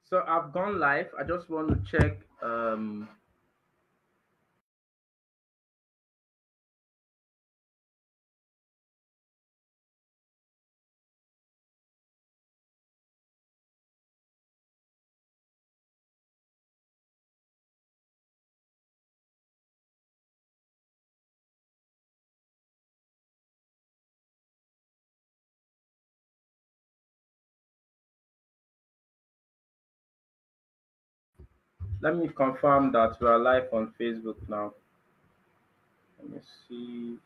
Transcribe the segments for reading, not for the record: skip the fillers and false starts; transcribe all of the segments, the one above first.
So I've gone live. I just want to check. Let me confirm that we are live on Facebook now. Let me see.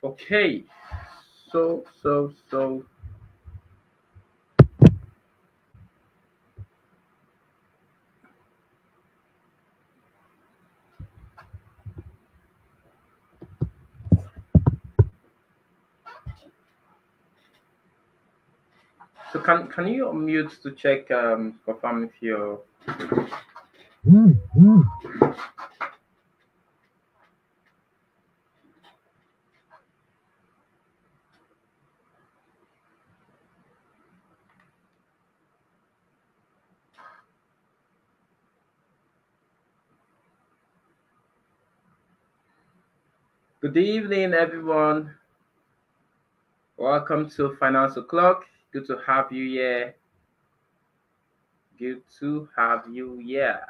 Okay. So. So can you unmute to check confirm if you're good evening everyone. Welcome to Finance O'Clock. Good to have you here. Good to have you here.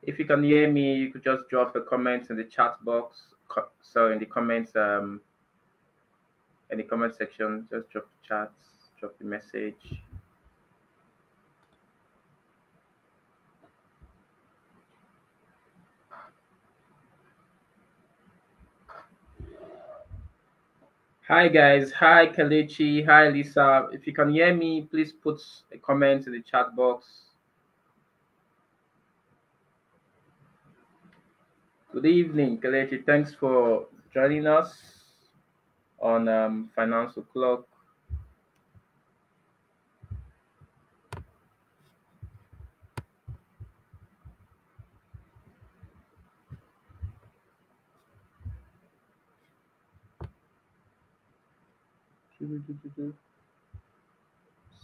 If you can hear me, you could just drop a comment in the chat box. So in the comment section, just drop the chat, drop the message. Hi guys, hi Kalechi, hi Lisa. If you can hear me, please put a comment in the chat box. Good evening, Kalechi. Thanks for joining us on Finance O'Clock.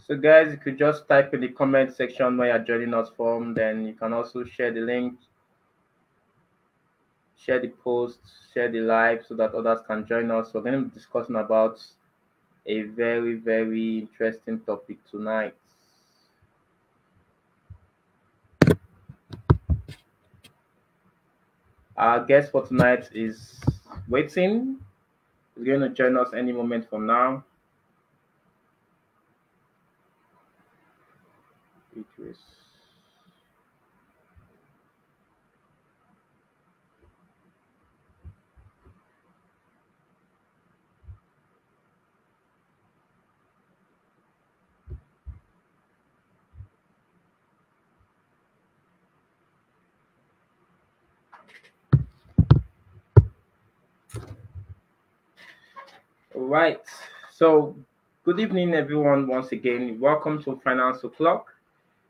So guys, you could just type in the comment section where you're joining us from. Then you can also share the link, share the post, share the live so that others can join us. We're going to be discussing about a very, very interesting topic tonight. Our guest for tonight is waiting. He's going to join us any moment from now. Idris. All right. So, good evening, everyone. Once again, welcome to Finance O'Clock.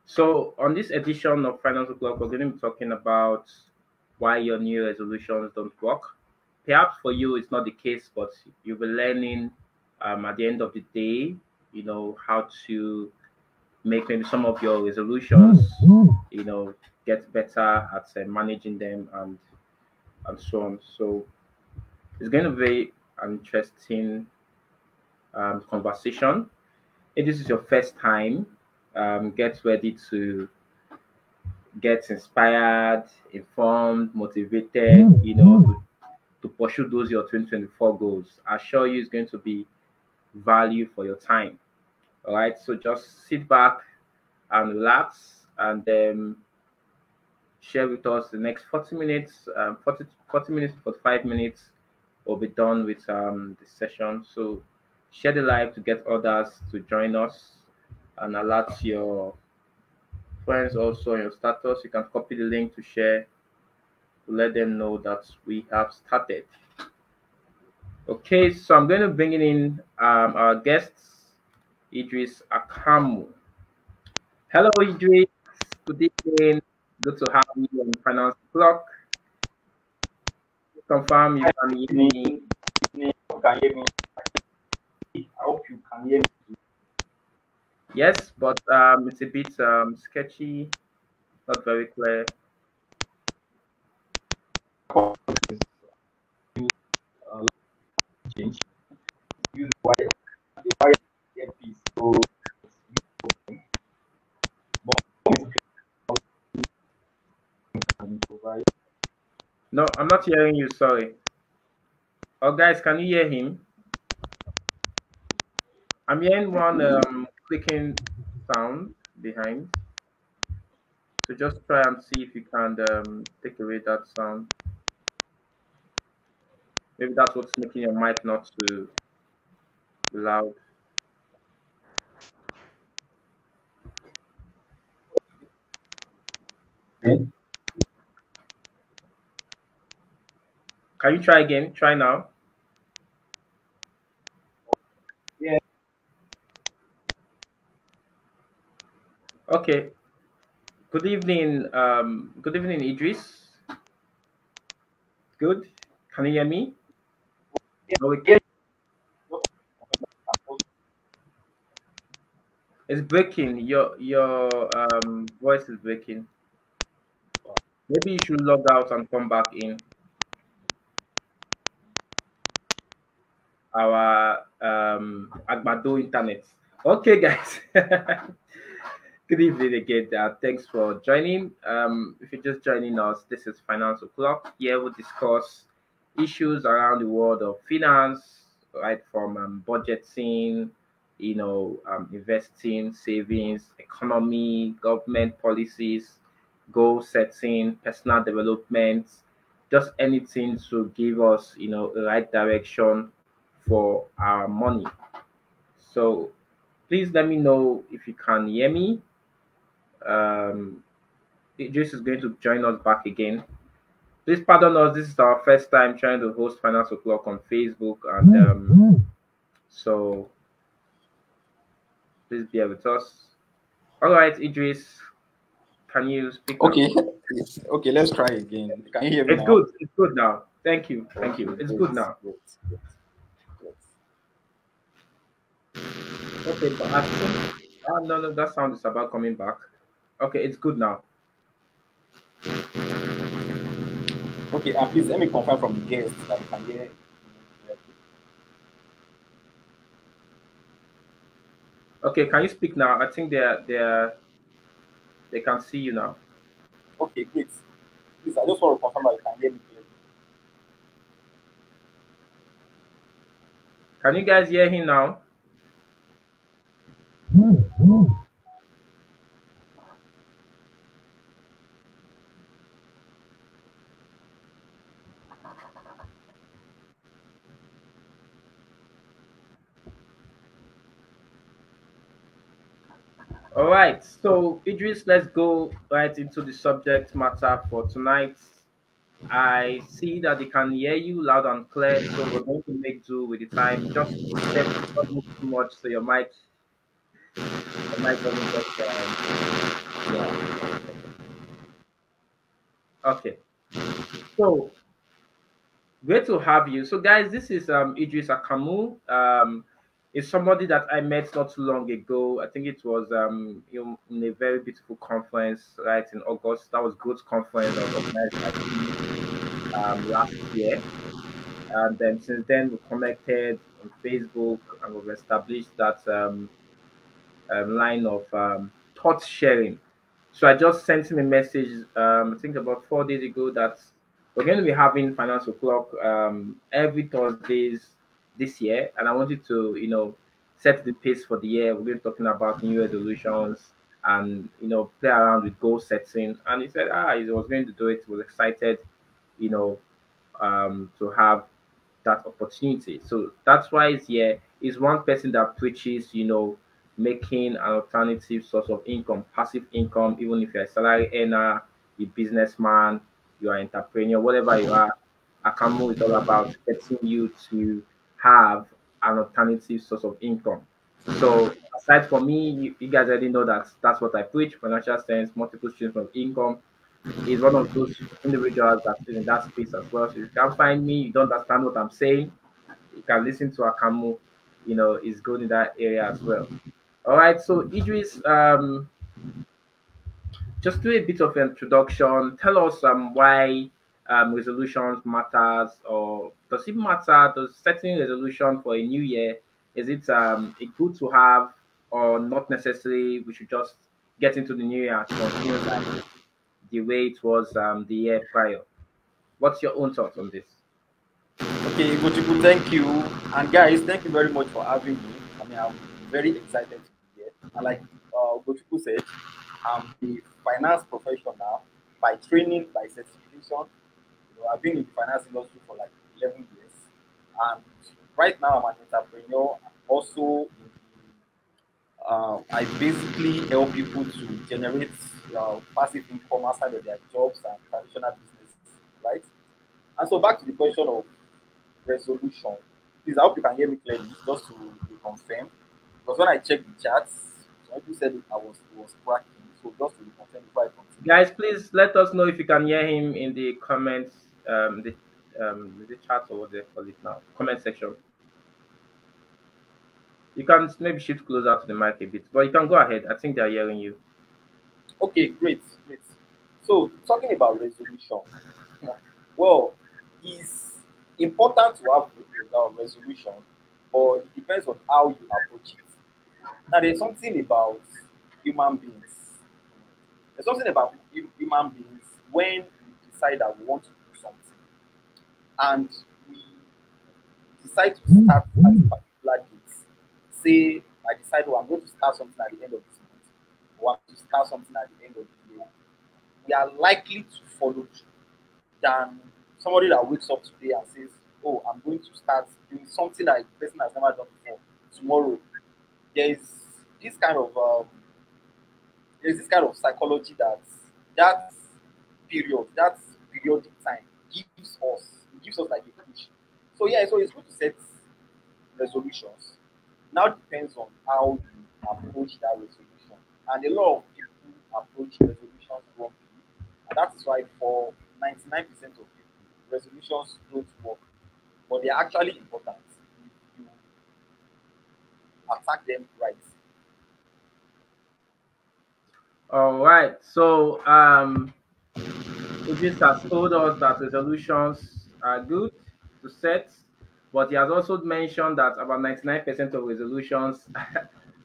So, on this edition of Finance O'Clock, we're going to be talking about why your new resolutions don't work. perhaps for you it's not the case, but you'll be learning at the end of the day, how to make maybe some of your resolutions, get better at managing them and so on. So it's going to be an interesting conversation. If this is your first time, get ready to get inspired, informed, motivated, to pursue those your 2024 goals. I assure you it's going to be value for your time. All right. So just sit back and relax and share with us the next 40 minutes, 40 minutes, 45 minutes. We'll be done with the session. So share the live to get others to join us and alert your friends also on your status. You can copy the link to share to let them know that we have started. Okay, so I'm going to bring in our guests, Idris Akamu. Hello, Idris. Good evening. Good to have you on Finance Clock. Confirm you can hear me. You can hear me. I hope you can hear me. Yes, but it's a bit sketchy, not very clear. Change. Use the wire earpiece. So no, I'm not hearing you. Sorry. Oh, guys, can you hear him? I'm hearing one clicking sound behind. So just try and see if you can take away that sound. Maybe that's what's making your mic not too loud. Okay. Can you try again? Try now. Yeah. Okay. Good evening. Good evening, Idris. Good. Can you hear me? No, it's breaking. Your voice is breaking. Maybe you should log out and come back in. Our Agbado internet. Okay, guys. Good evening again. Thanks for joining. If you're just joining us, this is Finance O'Clock. Here we'll discuss issues around the world of finance, right from budgeting, investing, savings, economy, government policies, goal setting, personal development, just anything to give us, the right direction for our money. So please let me know if you can hear me. Idris is going to join us back again. Please pardon us. This is our first time trying to host Finance O'Clock on Facebook, and so please bear with us. All right, Idris, can you speak? Okay. Okay, let's try again. Can you hear me? It's now? Good. It's good now. Thank you. Thank you. It's good now. Okay, but I think no, that sound is about coming back. Okay, it's good now. Okay, please let me confirm from the guests that you can hear. Okay, can you speak now? I think they can see you now. Okay, great. Please, I just want to confirm that you can hear me clearly. Can you guys hear him now? All right, so Idris, let's go right into the subject matter for tonight. I see that they can hear you loud and clear, so we're going to make do with the time. Just step not move too much so your mic doesn't get Okay. So Great to have you. So, guys, this is Idris Akamu. Is somebody that I met not too long ago. I think it was in a very beautiful conference, right, in August. That was Growth Conference that was organized by Steve last year. And then since then, we connected on Facebook and we've established that line of thought sharing. So I just sent him a message, I think about 4 days ago, that we're going to be having Finance O'Clock every Thursdays this year. And I wanted to, set the pace for the year. We're going to be talking about new resolutions and, play around with goal setting. And he said, he was going to do it. He was excited, you know, to have that opportunity. So that's why he's here. He's one person that preaches, making an alternative source of income, passive income, even if you're a salary earner, a businessman, you're an entrepreneur, whatever you are. Akamu is all about getting you to have an alternative source of income. So aside from me, you guys already know that that's what I preach, financial sense, multiple streams of income. Is one of those individuals that's in that space as well. So if you can't find me, you don't understand what I'm saying, you can listen to Akamu, is good in that area as well. All right, so Idris, just do a bit of introduction. Tell us why resolutions matters, or does it matter? Does setting resolution for a new year, is it a good to have, or not necessarily? We should just get into the new year and continue like the way it was the year prior. What's your own thoughts on this? Okay, Gochiku, thank you. And guys, thank you very much for having me. I mean, I'm very excited to be here. And like Gochiku said, I'm a finance professional by training, by certification. I've been in the finance industry for like 11 years. And right now, I'm an entrepreneur. Also, I basically help people to generate passive income outside of their jobs and traditional businesses, right? And so back to the question of resolution. Please, I hope you can hear me clearly, just to reconfirm. Because when I checked the charts, some people said it was cracking. So just to reconfirm before I continue. Guys, please let us know if you can hear him in the comments, the chat, or what they call it now, comment section. You can maybe shift closer to the mic a bit, but you can go ahead. I think they're hearing you. Okay, great, great. So talking about resolution, well, it's important to have resolution, but it depends on how you approach it. Now, there's something about human beings. There's something about human beings when we decide that we want to do something, and we decide to start at a particular date. Say, I decide, oh, I'm going to start something at the end of this month, or I'm going to start something at the end of the year. We are likely to follow through than somebody that wakes up today and says, "Oh, I'm going to start doing something that the person has never done before tomorrow." There is this kind of psychology that period, that periodic time gives us like a push. So yeah, so it's good to set resolutions. Now depends on how you approach that resolution, and a lot of people approach resolutions wrongly, and that is why for 99% of people, resolutions don't work, but they are actually important if you attack them right. All right. So Idris has told us that resolutions are good to set, but he has also mentioned that about 99% of resolutions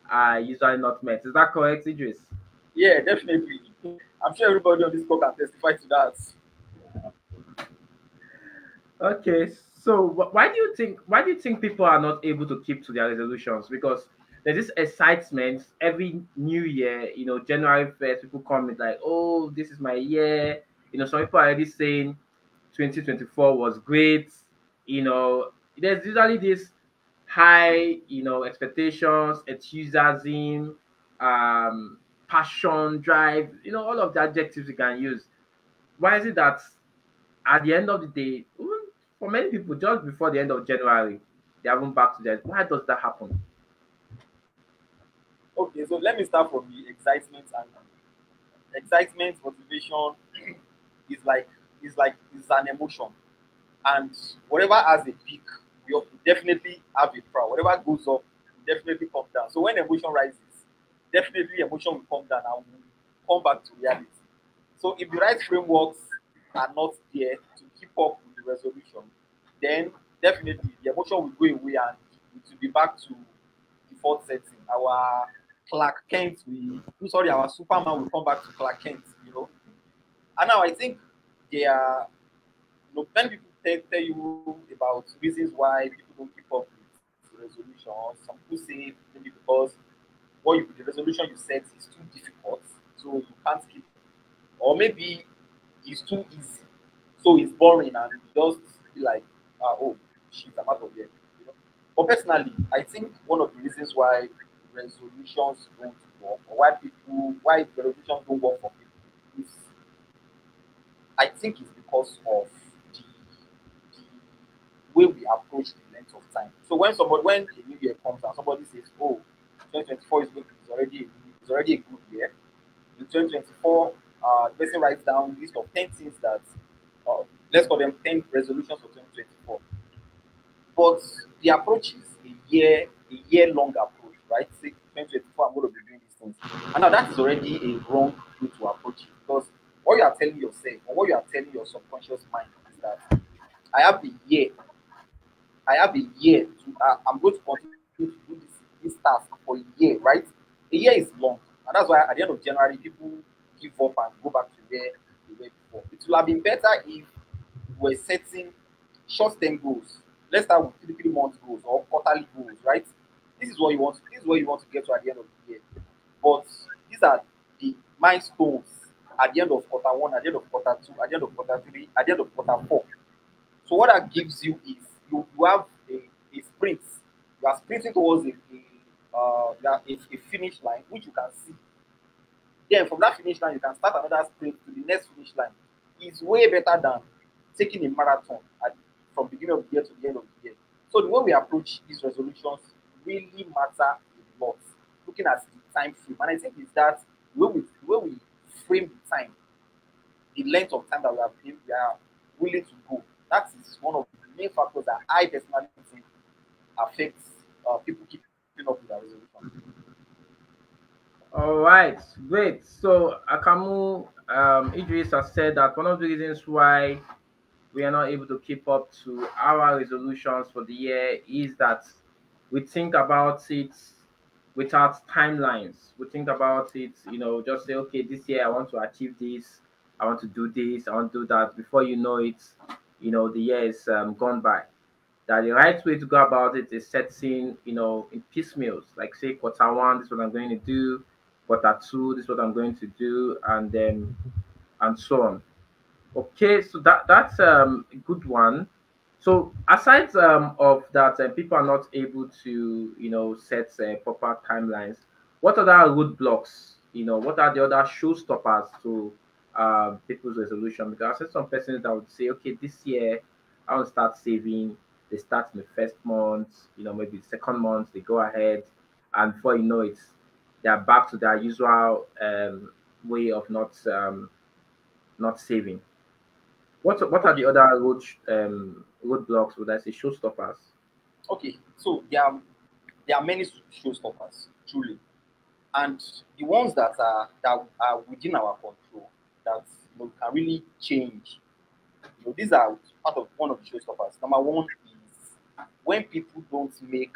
are usually not met. Is that correct, Idris? Yeah, definitely. I'm sure everybody on this call can testify to that. Okay, so why do you think people are not able to keep to their resolutions? Because there's this excitement every new year. January 1st, people come with like, oh, this is my year. Some people are already saying 2024 was great. There's usually this high, expectations, enthusiasm, passion, drive. All of the adjectives you can use. Why is it that at the end of the day, even for many people, just before the end of January, they haven't back to that? Why does that happen? Okay, so let me start from the excitement and excitement motivation is like is an emotion. And whatever has a peak, you definitely have a trough. Whatever goes up, will definitely come down. So when emotion rises, definitely emotion will come down and will come back to reality. So if the right frameworks are not there to keep up with the resolution, then definitely the emotion will go away and it will be back to default setting. Our Clark Kent our Superman will come back to Clark Kent, you know. And now I think there are, many people tell you about reasons why people don't keep up with resolutions. Some people say maybe because the resolution you set is too difficult, so you can't keep, or maybe it's too easy, so it's boring and you just be like, oh shit, I'm out of here. You know? But personally, I think one of the reasons why resolutions don't work, or why resolutions don't work for people, is I think it's because of the way we approach the length of time. So when a new year comes and somebody says, "Oh, 2024 is already a good year," in 2024, the person writes down a list of 10 things that, let's call them 10 resolutions for 2024. But the approach is a year long approach, right? Say 2024, I'm going to be doing these things. And now that is already a wrong way to approach it, because what you are telling yourself, or what you are telling your subconscious mind, is that I have a year. I have a year to, I'm going to continue to do this task for a year, right? A year is long. And that's why at the end of January, people give up and go back to where they were before. It would have been better if we're setting short-term goals. Let's start with 3 month goals or quarterly goals, right? This is what you want to get to at the end of the year. But these are the milestones at the end of quarter one, at the end of quarter two, at the end of quarter three, at the end of quarter four. So what that gives you is you have a sprint. You are sprinting towards a finish line, which you can see. Then from that finish line, you can start another sprint to the next finish line. It's way better than taking a marathon from beginning of the year to the end of the year. So the way we approach these resolutions really matter a lot. Looking at the time frame, and I think it's that the way we frame the time, the length of time that we are willing to go. That is one of the main factors that I personally think affects people keeping up with their resolution. All right, great. So Akamu Idris has said that one of the reasons why we are not able to keep up to our resolutions for the year is that we think about it without timelines. We think about it, just say, okay, this year I want to achieve this, I want to do this, I want to do that. Before you know it, the year is gone by. That the right way to go about it is setting, in piecemeals, like say quarter one, this is what I'm going to do, quarter two, this is what I'm going to do, and then and so on. Okay, so that's a good one. So aside of that, people are not able to set proper timelines. What other roadblocks? What are the other showstoppers to people's resolution? Because I said some persons that would say, okay, this year I want to start saving. They start in the first month, maybe the second month they go ahead, and before you know it, they are back to their usual way of not saving. What are the Okay, other roadblocks? Would I say showstoppers? okay. So there are many showstoppers, truly, and the ones that are within our control, that can really change. These are part of one of the showstoppers. Number one is when people don't make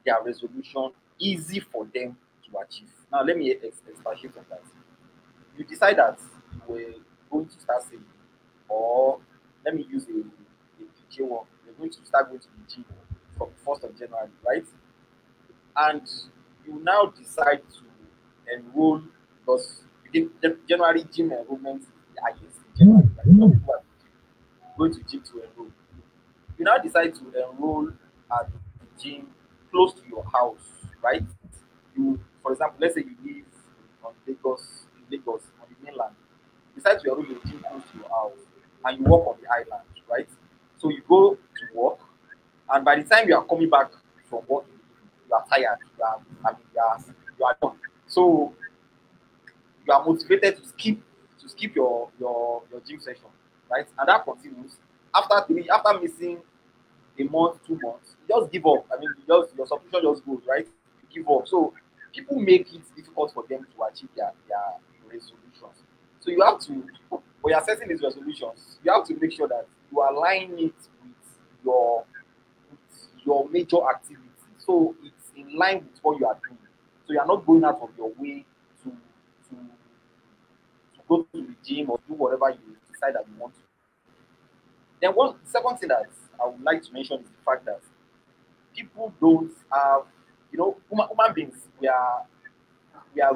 their resolution easy for them to achieve. Now, let me expatiate on that. You decide that you were going to start saving, or let me use a PJ one. You're going to start going to the gym from 1st of January, right? And you now decide to enroll, because January gym enrollment is the highest in January. Like, a lot of people are going to gym to enroll. You now decide to enroll at the gym close to your house, right? For example, let's say you live in Lagos, on the mainland. You decide to enroll in a gym close to your house, and you work on the island, right? So you go to work, and by the time you are coming back from work, you are tired. You are done. So you are motivated to skip your gym session, right? And that continues. after missing a month, 2 months, you just give up. I mean, your subscription just goes, right? You give up. So people make it difficult for them to achieve their resolutions. So you have to, when you're setting these resolutions, you have to make sure that you align it with your major activity. So it's in line with what you are doing. So you are not going out of your way to to, to go to the gym or do whatever you decide that you want to. Then one second thing that I would like to mention is the fact that people don't have, human beings, we are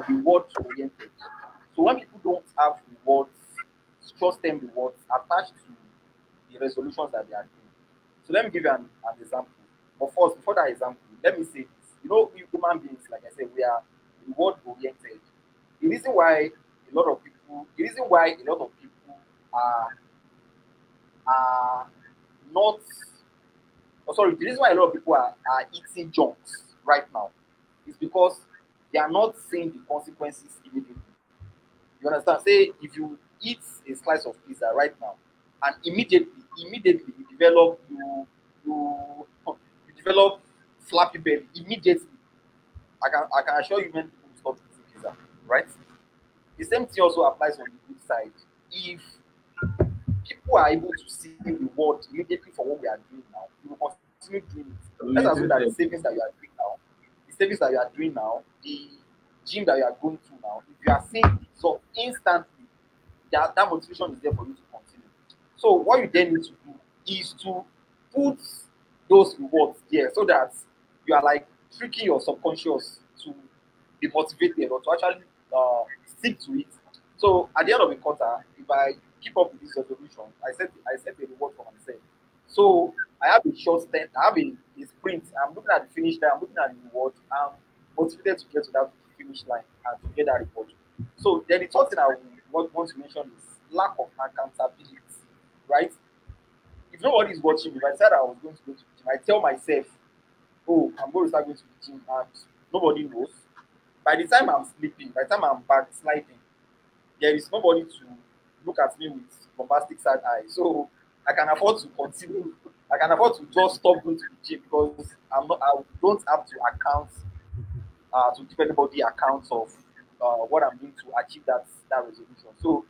reward oriented. So when people don't have rewards, short-term rewards attached to the resolutions that they are doing. So let me give you an example. But first, before that example, let me say this. We human beings, like I said, we are reward oriented. The reason why a lot of people are not, the reason why a lot of people are eating junks right now is because they are not seeing the consequences immediately. You understand? Say if you eat a slice of pizza right now, and immediately you develop flappy belly immediately. I can assure you many people will stop eating pizza, right? The same thing also applies on the good side. If people are able to see the reward immediately for what we are doing now, we will continue doing it. Let's assume that the savings that you are doing now, the gym that you are going to now, if you are seeing the result instantly, that motivation is there for you to continue. So what you then need to do is to put those rewards there so that you are like tricking your subconscious to be motivated or to actually stick to it. So at the end of the quarter, if I keep up with this resolution, I set a reward for myself. So I have a short stint, I have a sprint. I'm looking at the finish line, I'm looking at the reward. I'm motivated to get to that finish line and to get that reward. So then the third thing I want to mention is lack of accountability, right? If nobody is watching me, if I said I was going to go to the gym, I tell myself, oh, I'm going to start going to the gym, and nobody knows. By the time I'm sleeping, by the time I'm backsliding, there is nobody to look at me with bombastic side eye. So I can afford to continue. I can afford to just stop going to the gym because I don't have to account to give anybody accounts of what I'm doing to achieve that resolution. So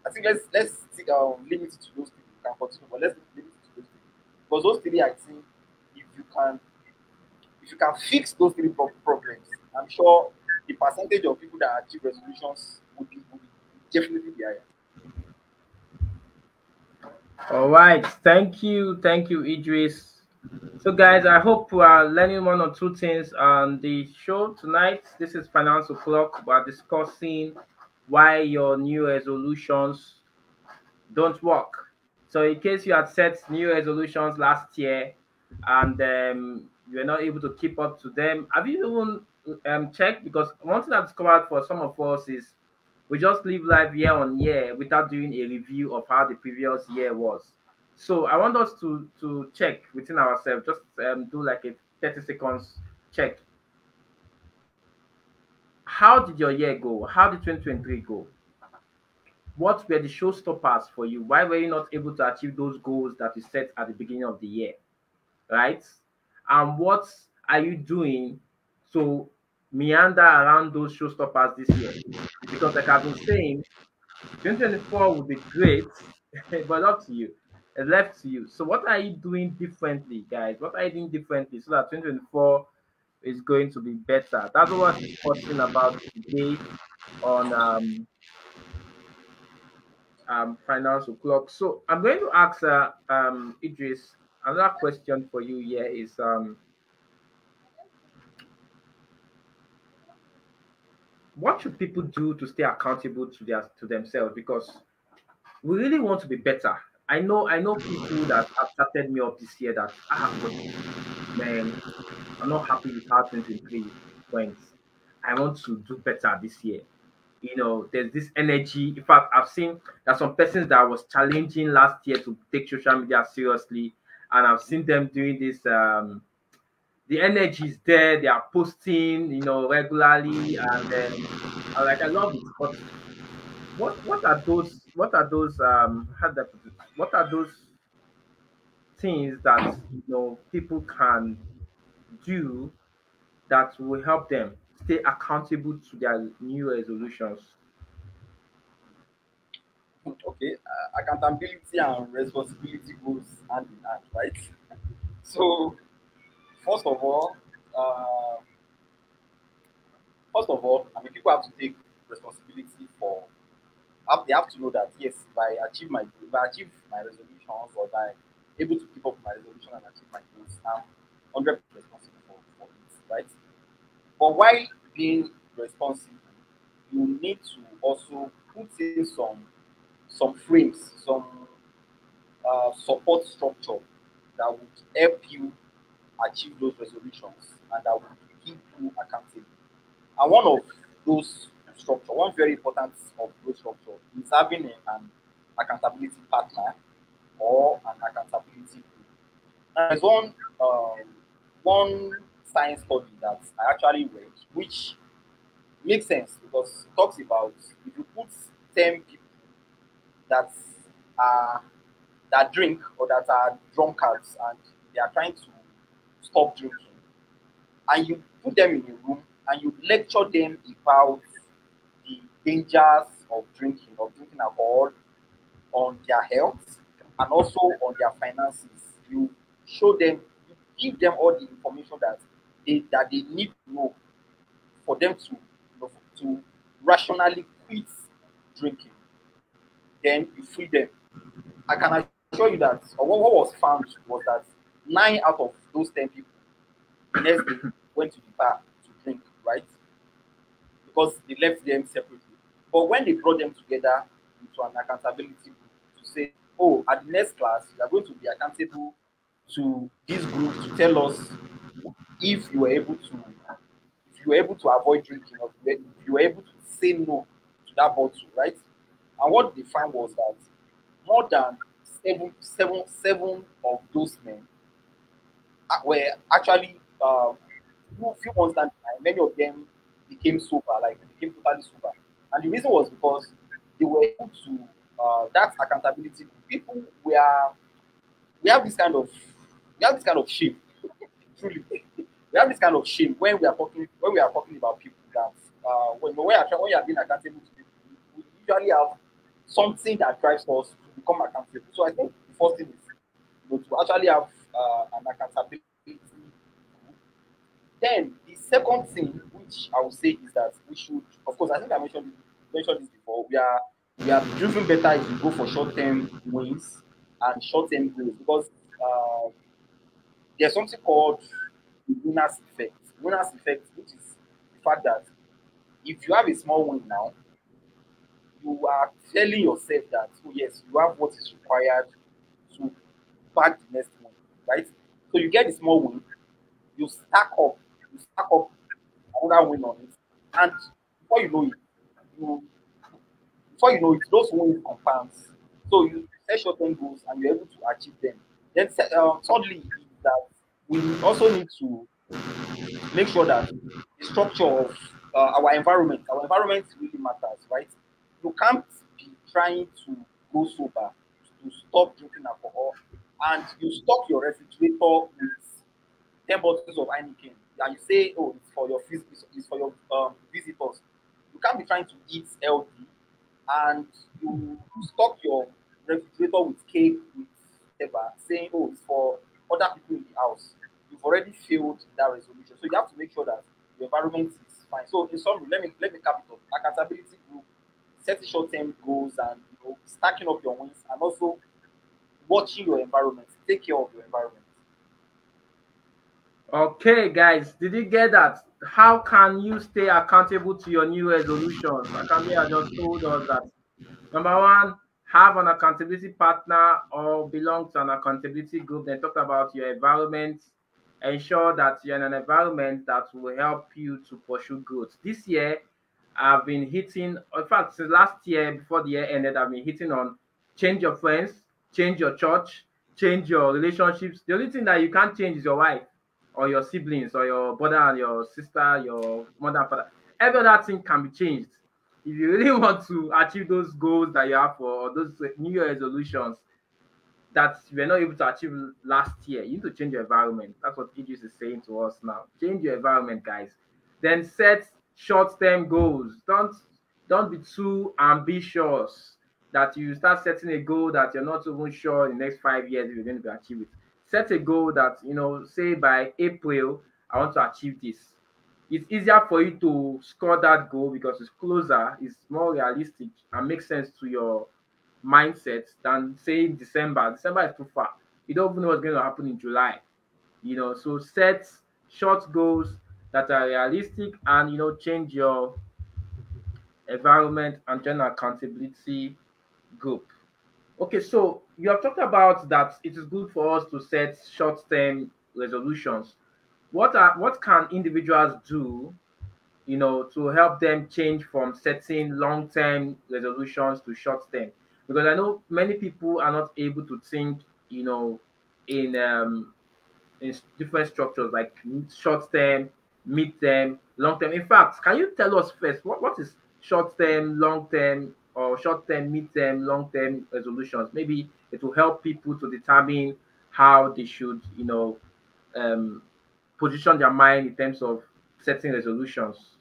I think let's limit it to those things. We can continue, but let's limit it to those things because those three, I think, if you can fix those three problems, I'm sure the percentage of people that achieve resolutions would definitely be higher. All right, thank you, Idris. So, guys, I hope we are learning one or two things on the show tonight. This is Finance O'Clock. We are discussing why your new resolutions don't work. So, in case you had set new resolutions last year and you're not able to keep up to them, have you even checked? Because one thing I've discovered for some of us is we just live life year on year without doing a review of how the previous year was. So I want us to check within ourselves, just do like a 30 seconds check. How did your year go? How did 2023 go? What were the showstoppers for you? Why were you not able to achieve those goals that you set at the beginning of the year? Right? And what are you doing to meander around those showstoppers this year? Because like I've been saying, 2024 would be great, but up to you. It's left to you. So what are you doing differently, guys? What are you doing differently so that 2024 is going to be better? That's what we're discussing about today on Finance O'Clock. So I'm going to ask Idris, another question for you here is what should people do to stay accountable to themselves? Because we really want to be better. I know people that have started me up this year that but man, I'm not happy with how 2023 went. I want to do better this year. There's this energy. In fact, I've seen that some persons that was challenging last year to take social media seriously, and I've seen them doing this. The energy is there. They are posting, regularly, and I love it. But what are those how do I put it? What are those things that people can do that will help them stay accountable to their new resolutions? Okay, accountability and responsibility goes hand in hand, right? So, first of all, uh, I mean, people have to take responsibility for. They have to know that yes, if I achieve my resolutions, or if I able to keep up my resolution and achieve my goals, I'm 100% responsible for it, right? But while being responsible, you need to also put in some frames, some support structure that would help you achieve those resolutions and that would keep you accountable. And one of those structure, one very important of those structure is having an accountability partner or an accountability group. There's one science study that I actually read, which makes sense because it talks about if you put 10 people that are that drink or that are drunkards and they are trying to stop drinking, and you put them in a room and you lecture them about the dangers of drinking alcohol on their health and also on their finances. You show them, you give them all the information that they need to know for them to rationally quit drinking. Then you free them. I can assure you that what was found was that 9 out of those 10 people the next day went to the bar to drink, right? Because they left them separately. But when they brought them together into an accountability group to say, oh, at the next class, you are going to be accountable to this group to tell us if you were able to avoid drinking, or if you were able to say no to that bottle, right? And what they found was that more than seven of those men were actually few months down the line, many of them became sober, like they became totally sober. And the reason was because they were able to that accountability. People were we have this kind of shame. Truly, we have this kind of shame when we are talking about people that when you are being accountable to people, we usually have something that drives us to become accountable. So I think the first thing is to actually have an accountability. Then the second thing, which I would say, is that we should, of course, I think I mentioned this before. We are driven better if we go for short-term wins and short-term goals because uh, there's something called the winners effect. Winners effect, which is the fact that if you have a small win now, you are telling yourself that, oh yes, you have what is required to back the next one, right? So you get the small win, you stack up another win on it, and before you know it, you those wins compounds. So you set short-term goals and you're able to achieve them. Then thirdly, is that we also need to make sure that the structure of our environment really matters, right? You can't be trying to go sober, to stop drinking alcohol, and you stock your refrigerator with 10 bottles of Heineken, and you say, oh, it's for your visitors. You can't be trying to eat healthy and you stock your refrigerator with cake, with whatever, saying, oh, it's for other people in the house. You've already failed that resolution. So you have to make sure that the environment is fine. So in summary, let me cap it up. Accountability group, setting short-term goals, and stacking up your wins, and also watching your environment. Take care of your environment. Okay, guys, did you get that? How can you stay accountable to your new resolutions? Akamia just told us that number one, have an accountability partner or belong to an accountability group. Then talk about your environment. Ensure that you're in an environment that will help you to pursue growth. This year, I've been hitting, in fact, since last year, before the year ended, I've been hitting on change your friends, change your church, change your relationships. The only thing that you can't change is your wife or your siblings or your brother and your sister, your mother and father. Every other thing can be changed. If you really want to achieve those goals that you have for or those New Year resolutions, that you were not able to achieve last year. You need to change your environment. That's what Idris is saying to us now. Change your environment, guys. Then set short-term goals. Don't be too ambitious that you start setting a goal that you're not even sure in the next 5 years if you're going to achieve it. Set a goal that, say by April, I want to achieve this. It's easier for you to score that goal because it's closer, it's more realistic, and makes sense to your mindset than saying December. December is too far. You don't even know what's going to happen in July. So set short goals that are realistic, and change your environment and join an accountability group. Okay, so you have talked about that it is good for us to set short-term resolutions. What can individuals do, to help them change from setting long-term resolutions to short-term? Because I know many people are not able to think, in different structures like short-term, mid-term, long-term. In fact, can you tell us first what is short-term, long-term, or short-term, mid-term, long-term resolutions? Maybe it will help people to determine how they should, um, position their mind in terms of setting resolutions.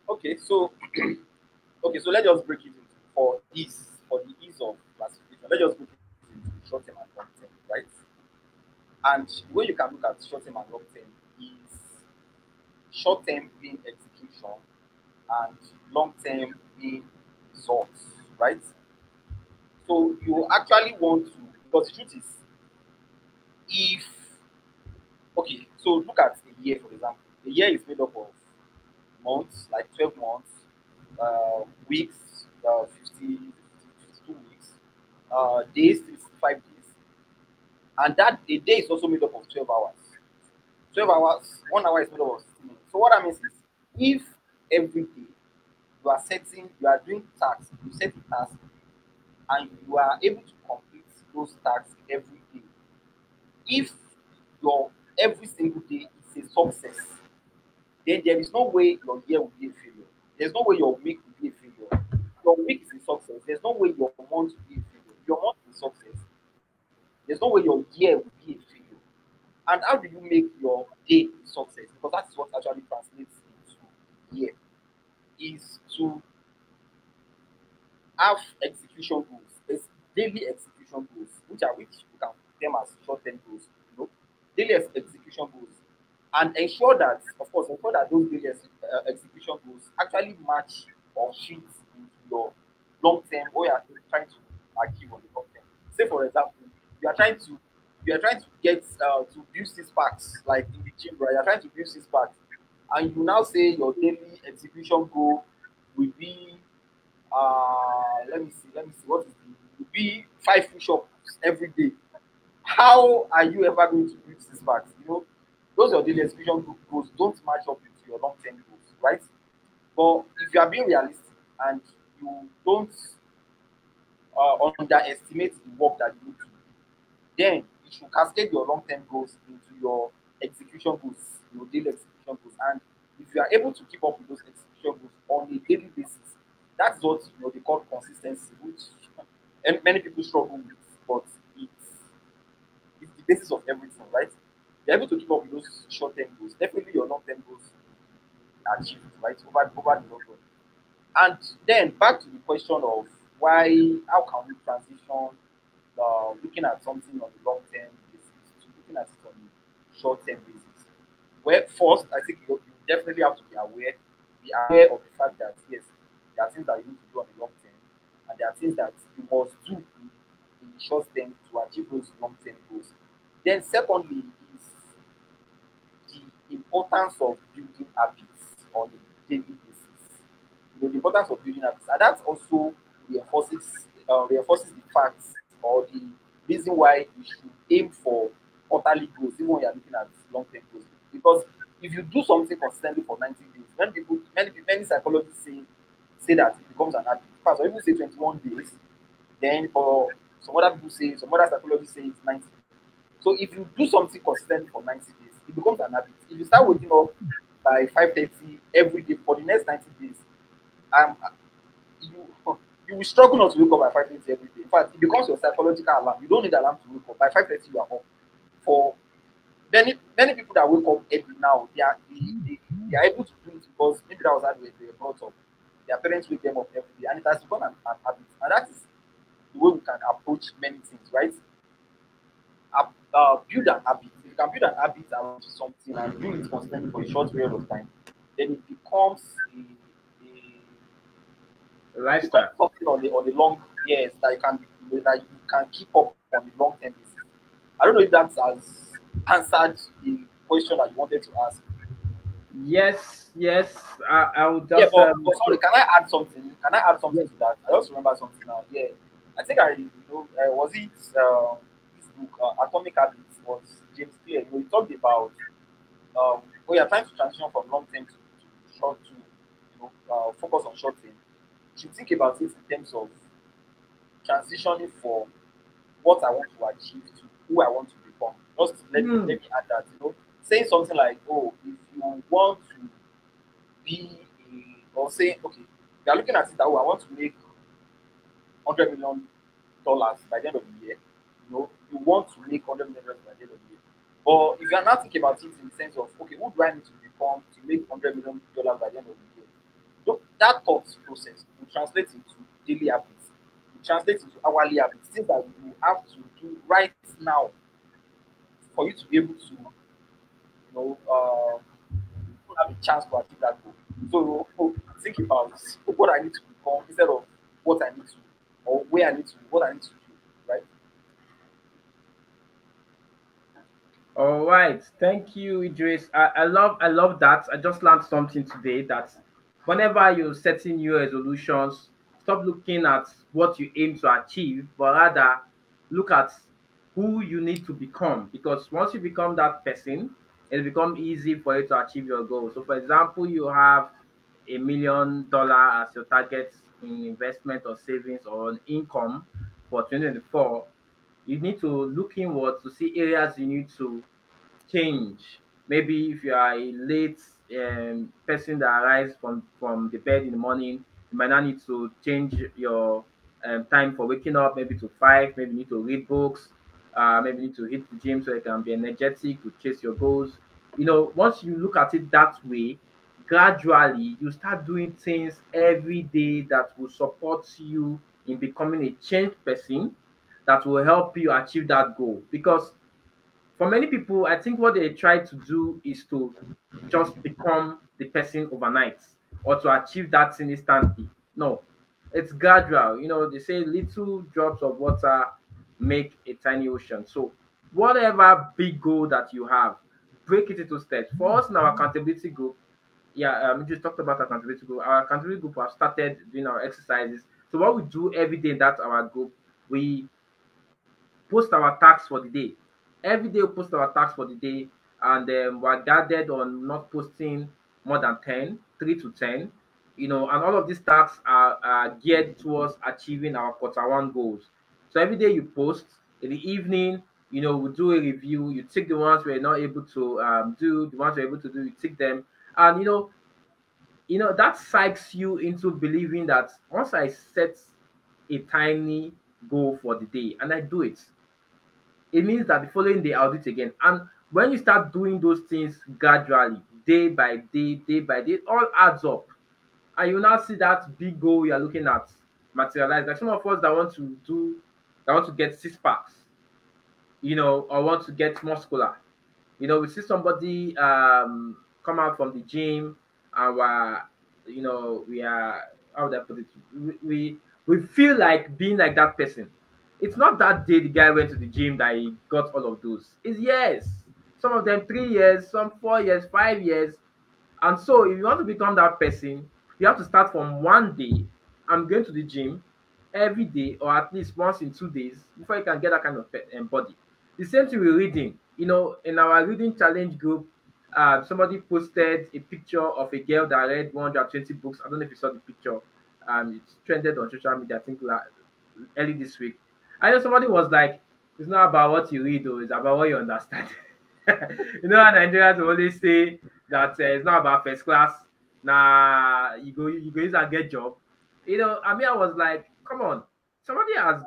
Okay, so okay, so let's just break it into for the ease of classification. Let's just break it into short term and long term, right? And the way you can look at short term and long term is short term being execution and long term being results, right? So you actually want to, because the truth is, if okay, so look at a year for example. A year is made up of months, like 12 months, weeks, 52 weeks, days, 65 days. And that a day is also made up of 12 hours. 12 hours, 1 hour is made up of 60 minutes. So what that means is if every day you are doing tasks, you set a task, and you are able to complete those tasks every day. If your every single day is a success, then there is no way your year will be a failure. There's no way your week will be a failure. Your week is a success. There's no way your month will be a failure. Your month is a success. There's no way your year will be a failure. And how do you make your day a success? Because that's what actually translates into year. Is to have execution goals. There's daily execution goals, which you can put them as short-term goals. Daily execution goals, and ensure that those daily execution goals actually match or fit into your long term or you are trying to achieve on the long term. Say for example, you are trying to get to build 6 packs like in the gym, right? You are trying to build 6 packs, and you now say your daily execution goal will be let me see what is the will be 5 push-ups every day. How are you ever going to reach 6 packs? Those your daily execution goals don't match up with your long-term goals, right? But if you are being realistic and you don't underestimate the work that you need to do, then you should cascade your long-term goals into your execution goals, your daily execution goals. And if you are able to keep up with those execution goals on a daily basis, that's what they call consistency, which and many people struggle with, but it's the basis of everything, right? You're able to keep up with those short-term goals. Definitely your long-term goals are achieved, right? Over the long run. And then back to the question of how can we transition looking at something on a long-term basis to looking at it on a short-term basis. Well, first, I think you definitely have to be aware of the fact that yes, there are things that you need to do on the long term, and there are things that you must do in the short term to achieve those long-term goals. Then, secondly, is the importance of building habits on a daily basis. The importance of building habits, and that also reinforces the facts or the reason why you should aim for quarterly goals, even when you are looking at long-term goals. Because if you do something consistently for 90 days, many psychologists say that it becomes an habit. Some people say 21 days, then for some other psychologists say it's 90 days. So if you do something consistently for 90 days, it becomes an habit. If you start waking up by 5:30 every day for the next 90 days, um, you you will struggle not to wake up by 5:30 every day. In fact, it becomes your psychological alarm. You don't need alarm to wake up. By 5:30 you are up. For many people that wake up early now, they are able to do it because maybe that was how they were brought up. Their parents wake them up every day, and it has become an habit. And that is the way we can approach many things, right? Build an habit. If you can build an habit around something and do it constantly for a short period of time, then it becomes lifestyle. something on the long years that you can keep up on the long term basis. I don't know if that has answered the question that you wanted to ask. Yes. I would Yeah, just but sorry, can I add something? Can I add something to that? I just remember something now. Yeah, I think was it this book Atomic Habits was James Clear. He talked about we are trying to transition from long term to short to focus on short term. You should think about it in terms of transitioning from what I want to achieve to who I want to become. Just let me add that, saying something like, oh, if you want to be or saying, okay, you are looking at it that, oh, I want to make $100 million by the end of the year. You want to make $100 million by the end of the year. But if you are not thinking about it in the sense of, okay, who do I need to become to make $100 million by the end of the year? That thought process will translate into daily habits, will translate into hourly habits, things that you have to do right now for you to be able to, have a chance to achieve that goal. So think about what I need to become instead of what I need to, or where I need to, what I need to do, right? All right, thank you, Idris. I love that. I just learned something today that whenever you're setting new resolutions, stop looking at what you aim to achieve, but rather look at who you need to become. Because once you become that person, it'll become easy for you to achieve your goal. So, for example, you have $1 million as your target in investment or savings or income for 2024. You need to look inward to see areas you need to change. Maybe if you are a late person that arrives from the bed in the morning, you might not need to change your time for waking up, maybe to 5. Maybe you need to read books. Maybe you need to hit the gym so you can be energetic to chase your goals. Once you look at it that way, gradually you start doing things every day that will support you in becoming a changed person that will help you achieve that goal. Because for many people, I think what they try to do is to just become the person overnight or to achieve that thing instantly. No, it's gradual. They say little drops of water make a tiny ocean. So, whatever big goal that you have, break it into steps. For us in our accountability group, yeah, we just talked about accountability group. Our accountability group have started doing our exercises. So, what we do every day in that our group, we post our tasks for the day. Every day we post our tasks for the day, and we're guarded on not posting more than 10, 3 to 10. And all of these tasks are geared towards achieving our quarter one goals. So every day you post, in the evening, we do a review. You take the ones we're not able to do, the ones we're able to do, you take them. And that psychs you into believing that once I set a tiny goal for the day and I do it, it means that the following day I'll do it again. And when you start doing those things gradually, day by day, it all adds up. And you now see that big goal you're looking at materialize. Like some of us that want to get 6 packs, or want to get muscular. We see somebody come out from the gym and we are, how would I put it? We feel like being like that person. It's not that day the guy went to the gym that he got all of those. It's years. Some of them 3 years, some 4 years, 5 years. And so if you want to become that person, you have to start from one day. I'm going to the gym every day or at least once in 2 days before you can get that kind of body. The same thing with reading. In our reading challenge group, somebody posted a picture of a girl that read 120 books. I don't know if you saw the picture. It's trended on social media, I think, early this week. I know somebody was like, it's not about what you read, though, it's about what you understand. How Nigerians always say that it's not about first class. Nah, you go use and get job. I was like, come on, somebody has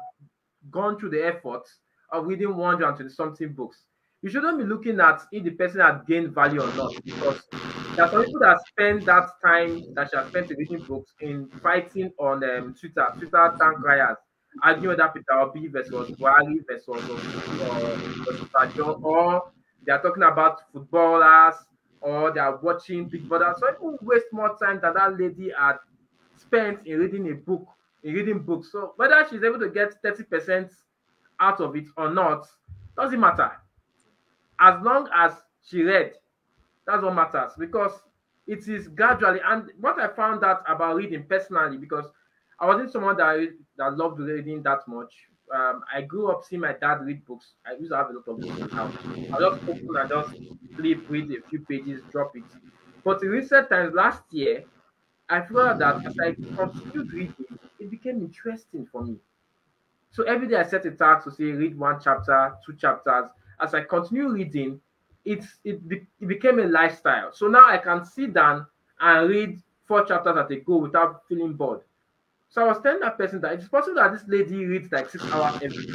gone through the effort of reading 120 something books. You shouldn't be looking at if the person has gained value or not, because there are some people that spend that time that she has spent in reading books in fighting on Twitter tank criers, arguing that Peter Obi versus Buhari versus Ajo, or they are talking about footballers, or they are watching Big Brother. So people waste more time than that lady had spent in reading a book, in reading books. So whether she's able to get 30% out of it or not doesn't matter. As long as she read, that's what matters, because it is gradually. And what I found out about reading personally, because I wasn't someone that loved reading that much. I grew up seeing my dad read books. I used to have a lot of books in the house. I just open and just flip, read a few pages, drop it. But in recent times, last year, I felt that as I continued reading, it became interesting for me. So every day I set a task to say read one chapter, two chapters. As I continue reading, it became a lifestyle. So now I can sit down and read 4 chapters at a go without feeling bored. So I was telling that person that it's possible that this lady reads like 6 hours every day.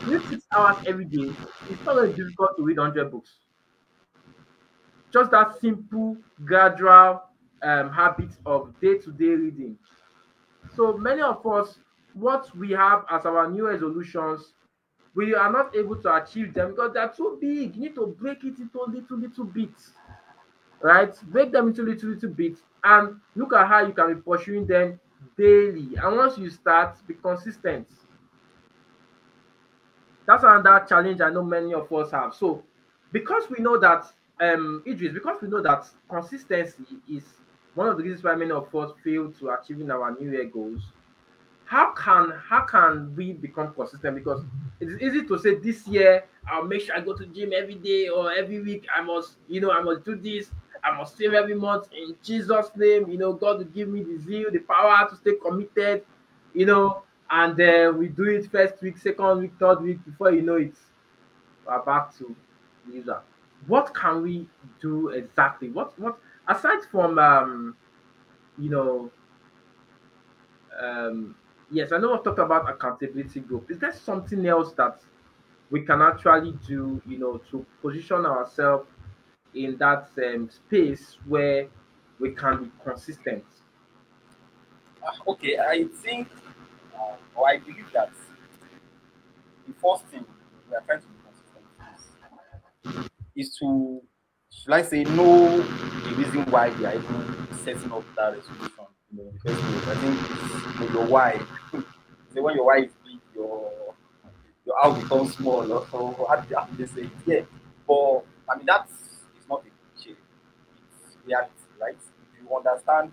Read 6 hours every day, it's not very difficult to read 100 books. Just that simple, gradual habit of day-to-day reading. So many of us, what we have as our new resolutions, we are not able to achieve them because they are too big. You need to break it into little bits, right? Break them into little bits and look at how you can be pursuing them daily. And once you start, be consistent. That's another challenge I know many of us have. So because we know that Idris, because we know that consistency is one of the reasons why many of us fail to achieving our new year goals, how can we become consistent? Because it is easy to say this year I'll make sure I go to gym every day or every week. I must do this. I must save every month in Jesus' name. God will give me the zeal, the power to stay committed. And we do it first week, second week, third week. Before you know it, we're back to user. What can we do exactly? What aside from you know yes, I know I've talked about accountability group. Is there something else that we can actually do, to position ourselves in that space where we can be consistent? Okay, I think, or I believe that the first thing we are trying to be consistent is to, should I say, know the reason why we are even setting up that resolution. In the first place, I think it's your why. So when your why is big, your how becomes small. Or how do they say it? Yeah, but I mean it's not a cliche. It's reality, right? If you understand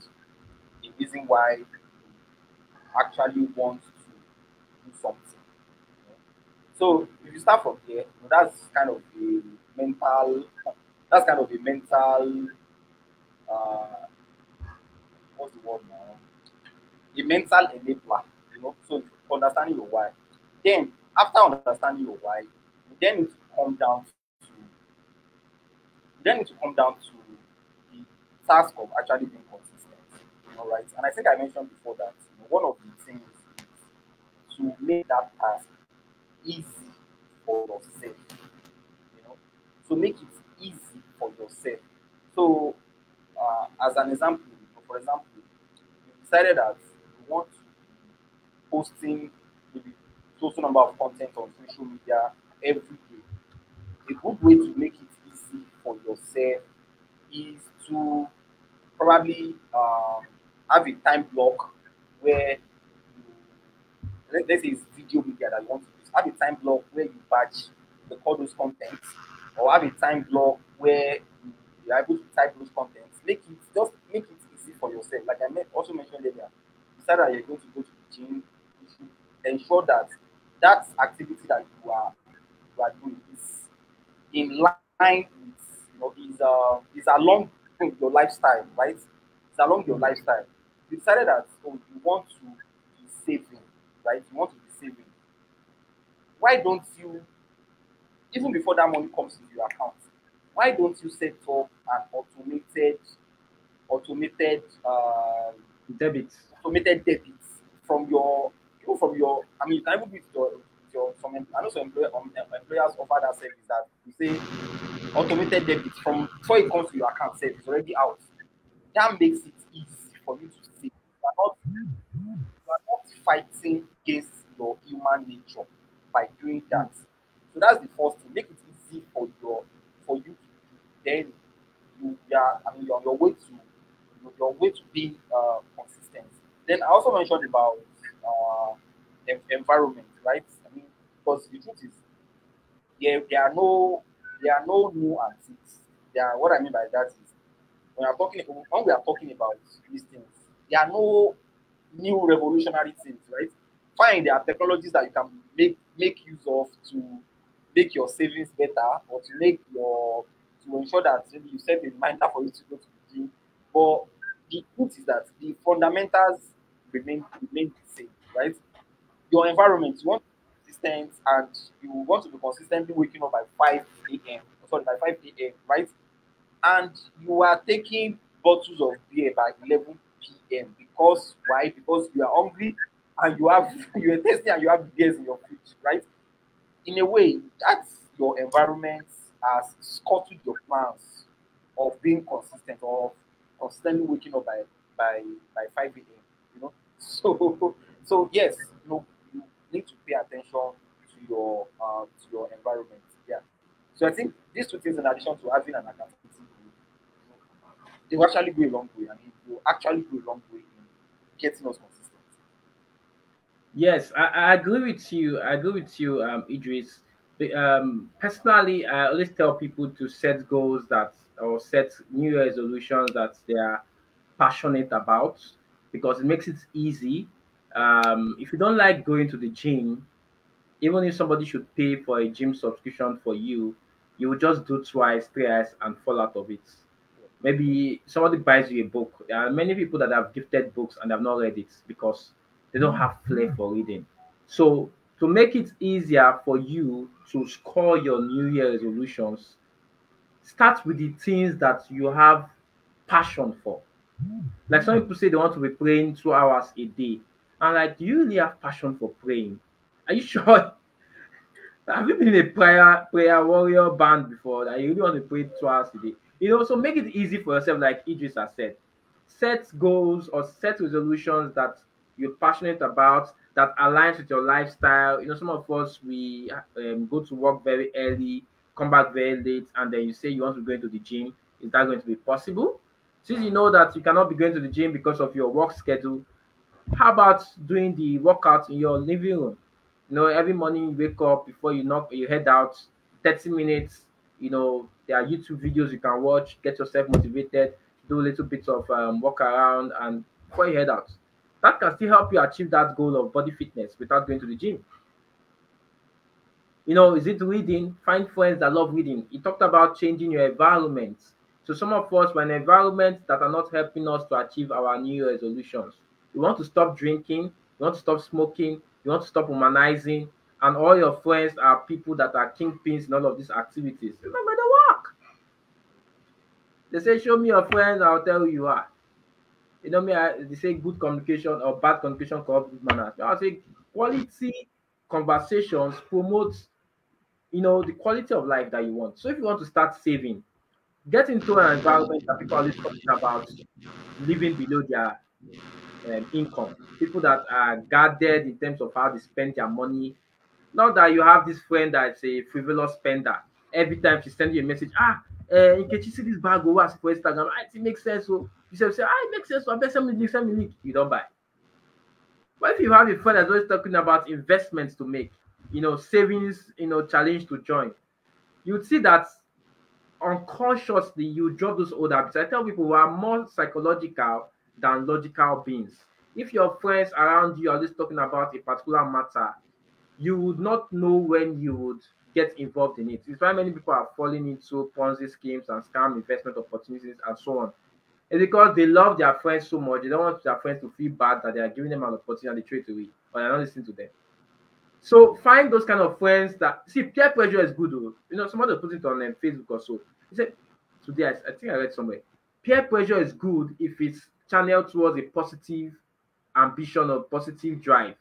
the reason why you actually want to do something. So if you start from here, that's kind of a mental, uh, what's the word now? A mental enabler, So understanding your why. Then after understanding your why, you then need to come down to the task of actually being consistent. Right? And I think I mentioned before that one of the things is to make that task easy for yourself. You know, so make it easy for yourself. So, as an example, for example, you decided that you want to be posting maybe total number of content on social media every day. A good way to make it easy for yourself is to probably have a time block where let's say it's video media that you want to use. Have a time block where you batch record those contents, or have a time block where you're able to type those contents. Make it easy for yourself. Like also mentioned earlier, decide that you're going to go to the gym. You should ensure that that activity that you are doing is in line with is along your lifestyle, right? It's along your lifestyle. You decided that you want to be saving, right? You want to be saving. Why don't you, even before that money comes into your account, why don't you set up an automated Debit. automated debit from your even from your, I mean, you can even do it with your some, I know some employers offer that service that you say automated debit from before it comes to your account, say it's already out. That makes it easy for you to save. You are not fighting against your human nature by doing that. So that's the first thing. Make it easy for you to do. Then you are, I mean, you're on your way to being consistent. Then I also mentioned about environment, right? I mean, because the truth is there are no new antiques. What I mean by that is when we are talking about these things, there are no new revolutionary things, right? Fine, there are technologies that you can make use of to make your savings better or to ensure that maybe you set a reminder for you to go to the gym. But the truth is that the fundamentals remain the same, right? Your environment, you want to be consistent and you want to be consistently waking up by 5 a.m. Sorry, by 5 a.m., right? And you are taking bottles of beer by 11 p.m. because why? Because you are hungry and you have you are thirsty and you have beers in your fridge, right? In a way, that's your environment has scuttled your plans of being consistent or of constantly waking up by 5 a.m. You know, so yes, you need to pay attention to your environment. Yeah. So I think these two things, in addition to having an accountability group, they will actually go a long way. I mean, they will actually go a long way in getting us consistent. Yes, I agree with you. I agree with you, Idris. Personally, I always tell people to set goals that or set new Year resolutions that they are passionate about because it makes it easy. If you don't like going to the gym, even if somebody should pay for a gym subscription for you, you will just do twice, thrice, and fall out of it. Maybe somebody buys you a book. There are many people that have gifted books and have not read it because they don't have flair for reading. So to make it easier for you to score your New Year resolutions, start with the things that you have passion for. Like some people say they want to be praying 2 hours a day. And like, do you really have passion for praying? Are you sure? Have you been in a prayer warrior band before that you really want to pray 2 hours a day? So make it easy for yourself, like Idris has said. Set goals or set resolutions that you're passionate about that aligns with your lifestyle. Some of us we go to work very early, come back very late, and then you say you want to go into the gym. Is that going to be possible? Since you know that you cannot be going to the gym because of your work schedule, how about doing the workout in your living room? Every morning you wake up before you head out, 30 minutes. There are YouTube videos you can watch, get yourself motivated, do a little bit of walk around, and before you head out. That can still help you achieve that goal of body fitness without going to the gym. Is it reading? Find friends that love reading. You talked about changing your environment. So some of us were in environments that are not helping us to achieve our New Year resolutions. You want to stop drinking, you want to stop smoking, you want to stop humanizing, and all your friends are people that are kingpins in all of these activities. Remember the work. They say, show me your friends, I'll tell you who you are. They say good communication or bad communication corrupts good manners. I'll say quality conversations promotes the quality of life that you want. So if you want to start saving, get into an environment that people are always talking about living below their income. People that are guarded in terms of how they spend their money. Not that you have this friend that's a frivolous spender. Every time she sends you a message, in case you see this bag over for Instagram, it makes sense. So you say, it makes sense. So I bet send me link. You don't buy. But if you have a friend that's always talking about investments to make, savings, challenge to join, you would see that unconsciously you drop those old habits. I tell people we are more psychological than logical beings. If your friends around you are just talking about a particular matter, you would not know when you would get involved in it. It's why many people are falling into Ponzi schemes and scam investment opportunities and so on. It's because they love their friends so much. They don't want their friends to feel bad that they are giving them an opportunity and they throw it away or they're not listening to them. So find those kind of friends that see peer pressure is good. Though. Somebody put it on Facebook or so. He said today, I think I read somewhere. Peer pressure is good if it's channeled towards a positive ambition or positive drive.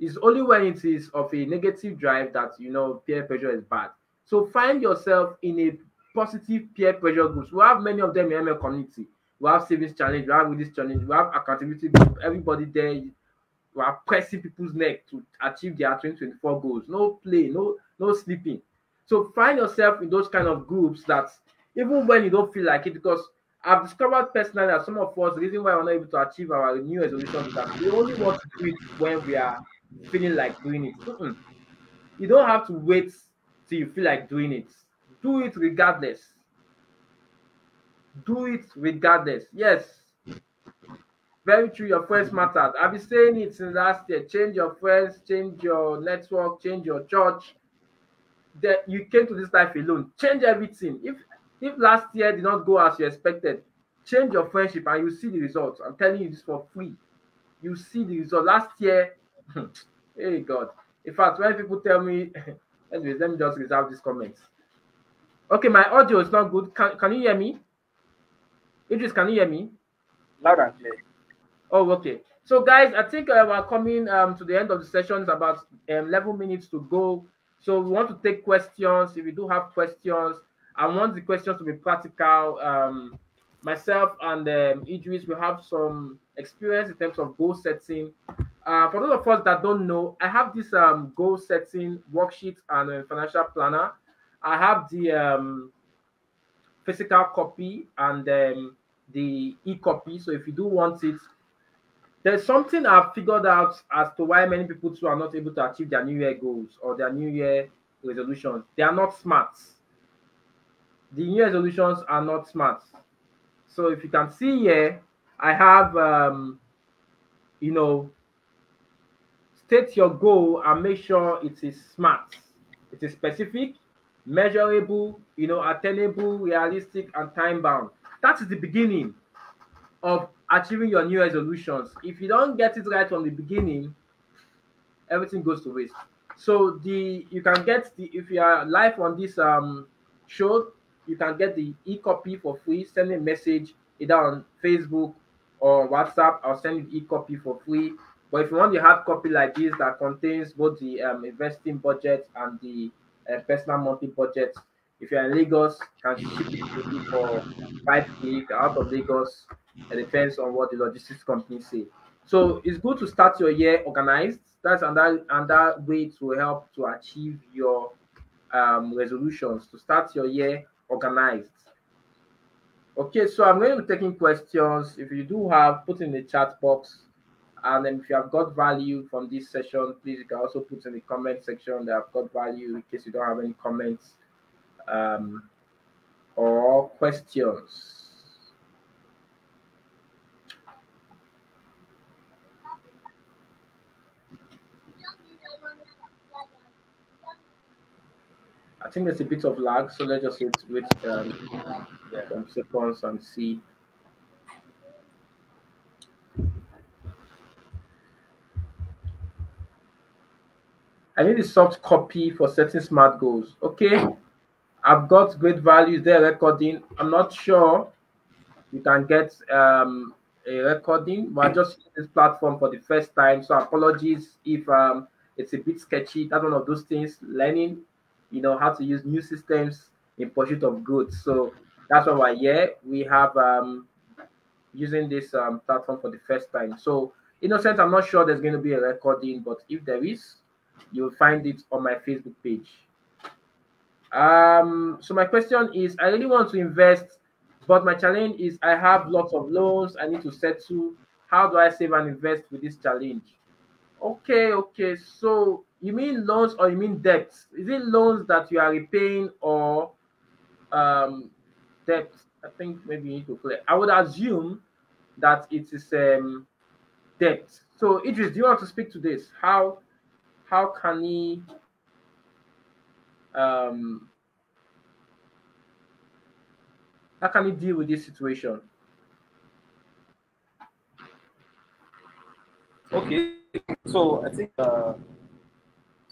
It's only when it is of a negative drive that peer pressure is bad. So find yourself in a positive peer pressure groups. We have many of them in ML community. We have savings challenge, we have release challenge, we have accountability group. Everybody there, we are pressing people's neck to achieve their 2024 goals. No play, no sleeping. So find yourself in those kind of groups that even when you don't feel like it, because I've discovered personally that some of us, the reason why we're not able to achieve our new resolutions is that we only want to do it when we are feeling like doing it. You don't have to wait till you feel like doing it. Do it regardless. Do it regardless. Yes. Very true, your friends matters. I've been saying it since last year. Change your friends, change your network, change your church. That you came to this life alone. Change everything. If last year did not go as you expected, change your friendship and you see the results. I'm telling you this for free. You see the result. Last year, hey God. In fact, when people tell me, anyways, let me just reserve these comments. Okay, my audio is not good. Can you hear me? Idris, can you hear me? Loud and clear. Oh, okay. So, guys, I think we're coming to the end of the session. It's about 11 minutes to go. So, we want to take questions. If you do have questions, I want the questions to be practical. Myself and Idris will have some experience in terms of goal setting. For those of us that don't know, I have this goal setting worksheet and financial planner. I have the physical copy and the e-copy. So, if you do want it, there's something I've figured out as to why many people too are not able to achieve their New Year goals or their New Year resolutions. They are not smart. The New Year resolutions are not smart. So if you can see here, I have, state your goal and make sure it is smart. It is specific, measurable, attainable, realistic, and time bound. That is the beginning of achieving your new resolutions. If you don't get it right from the beginning, everything goes to waste. So you can get if you are live on this show, you can get the e-copy for free. Send me a message either on Facebook or WhatsApp. I'll send you the e-copy for free. But if you want the hard copy like this that contains both the investing budget and the personal monthly budget, if you're in Lagos, can ship it to you for 5K. If you're out of Lagos, it depends on what the logistics company say. So it's good to start your year organized. That's another way to help to achieve your resolutions, to start your year organized. Okay, so I'm going to be taking questions. If you do have, put in the chat box. And then if you have got value from this session, please you can also put in the comment section that I've got value in case you don't have any comments or questions. I think there's a bit of lag, so let's just wait some seconds and see. I need a soft copy for setting smart goals. Okay, I've got great values there recording. I'm not sure you can get a recording, but I just used this platform for the first time. So apologies if it's a bit sketchy. That's one of those things, learning, how to use new systems in pursuit of growth. So that's why we're here. We have using this platform for the first time. So Innocent, I'm not sure there's going to be a recording, but if there is, you'll find it on my Facebook page. So my question is, I really want to invest, but my challenge is I have lots of loans I need to settle. How do I save and invest with this challenge? Okay. So you mean loans or you mean debts? Is it loans that you are repaying or debt? I think maybe you need to clear. I would assume that it is debt. So Idris, do you want to speak to this? How can he how can he deal with this situation? Okay, so I think so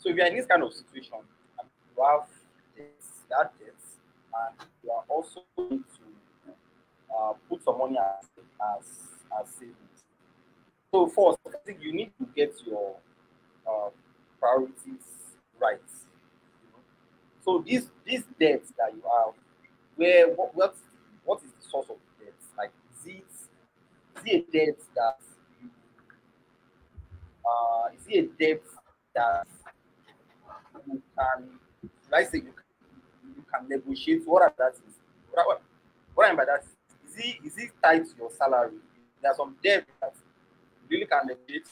if you're in this kind of situation, you have that debt, and you are also going to put some money as savings. So first, I think you need to get your priorities right. You know? So these debts that you have, where what is the source of the debt? Like is it a debt that you is it a debt that you can, like say you can negotiate? What are that is? What I mean by that is it tied to your salary? There are some debt that you really can negotiate,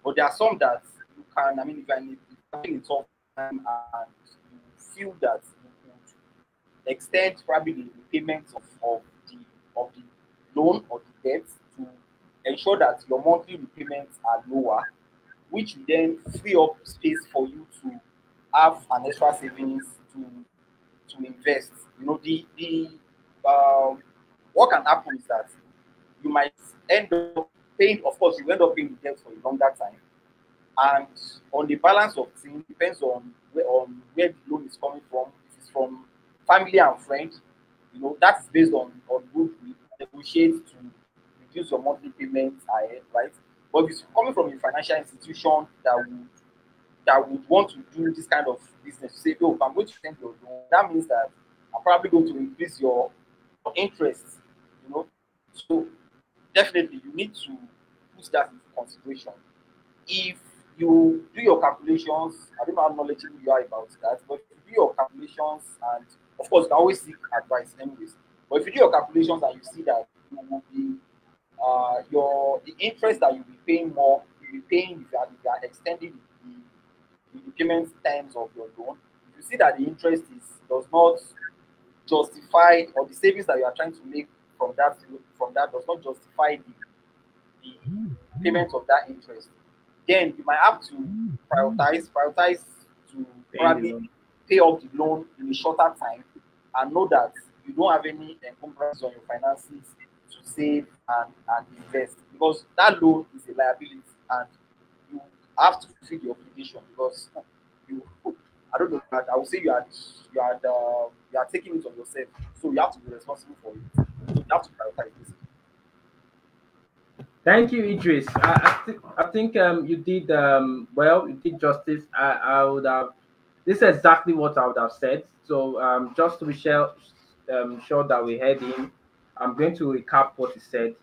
but there are some that you can. I mean, if you're having a tough time and you feel that you could extend probably the repayments the of the loan or the debt to ensure that your monthly repayments are lower, which will then free up space for you to have an extra savings to invest. You know, the what can happen is that you might end up paying, of course, you end up paying the debt for a longer time. And on the balance of things, depends on where the loan is coming from. If it's from family and friends, you know, that's based on good will negotiate to reduce your monthly payments ahead, right? But if it's coming from a financial institution that would want to do this kind of business, say, oh, if I'm going to send your loan, that means that I'm probably going to increase your interest, you know. So definitely you need to put that into consideration. If you do your calculations, I don't know how knowledgeable you are about that, but if you do your calculations, and of course, you can always seek advice, anyways. But if you do your calculations and you see that you will be your the interest that you'll be paying more, you'll be paying if you are extending the payment terms of your loan. If you see that the interest does not justify, or the savings that you are trying to make from that does not justify the payment of that interest, then you might have to prioritize to Paying the probably loan. pay off the loan in a shorter time, and know that you don't have any encumbrance on your finances to save and invest, because that loan is a liability and you have to fulfill the obligation, because you I don't know, I would say you are taking it on yourself, so you have to be responsible for it. So you have to prioritize this. Thank you, Idris. I think you did well. You did justice. I would have. This is exactly what I would have said. So just to be sure that we heard him, I'm going to recap what he said.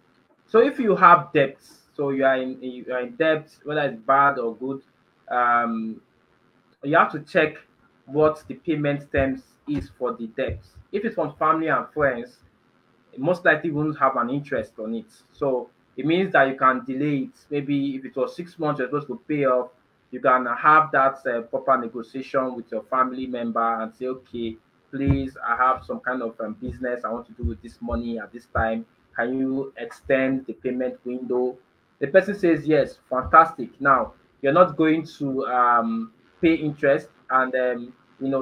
So if you have debts, so you are in debt, whether it's bad or good, um, you have to check what the payment terms is for the debts. If it's from family and friends, most likely won't have an interest on it. So it means that you can delay it. Maybe if it was 6 months you're supposed to pay off, you can have that proper negotiation with your family member and say, okay, please, I have some kind of business I want to do with this money at this time. Can you extend the payment window? The person says yes, fantastic. Now you're not going to pay interest, and